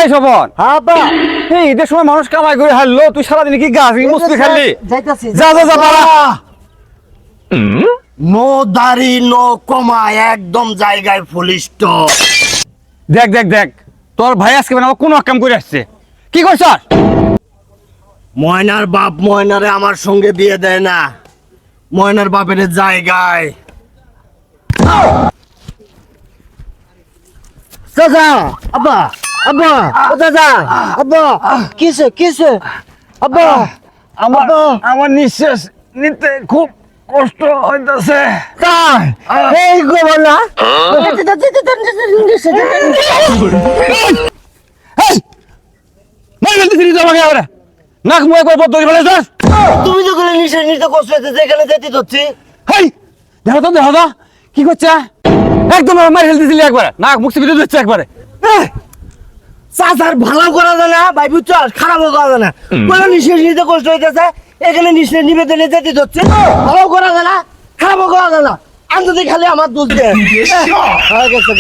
এই শোভন, আব্বা এই ঈদের সময় মানুষ কামাই করে হারলো, তুই সারাদিন কি গাছ মুসলি খালি? যাইতাছি যা যা যা পালা। নো দাড়ি নো কমা একদম জায়গায় ফুল স্টপ। দেখ দেখ দেখ, তোর ভাই আজকে মানে আমার কোনো কাম করে আসছে। কি করছ? ময়নার বাপ ময়নারে আমার সঙ্গে বিয়ে দেয় না, ময়নার বাপের জায়গায়। চাচা আব্বা আব্বা ও চাচা আব্বা কিসে কিসে আব্বা আমার আমার নিঃশ্বাস নিতে খুব কষ্ট হইতাছে। তাই এই গো না এই মাই বলতে দিলি তোমাকে আবার নাক মুয়ে করে বদলি ফেলে যাস। তুমি যখন নিশ্চয় নিতে কষ্ট হচ্ছে যেখানে যেতে ধরছি। হেই দেখো তো কি করছে? একদম মারি ফেলতেছিলি একবার, নাক মুখ চিপে দিচ্ছে একবারে। চাচার ভালো করা যায় না ভাই বুঝছো, খারাপও করা যায় না। কোনো নিঃশ্বাস নিতে কষ্ট হইতেছে, এখানে নিঃশ্বাস নিবেদনে যেতে ধরছে, ভালো করা যায় না খারাপও করা যায় না। আন্তরিক খালি আমার দুধ দেয় হয়ে গেছে।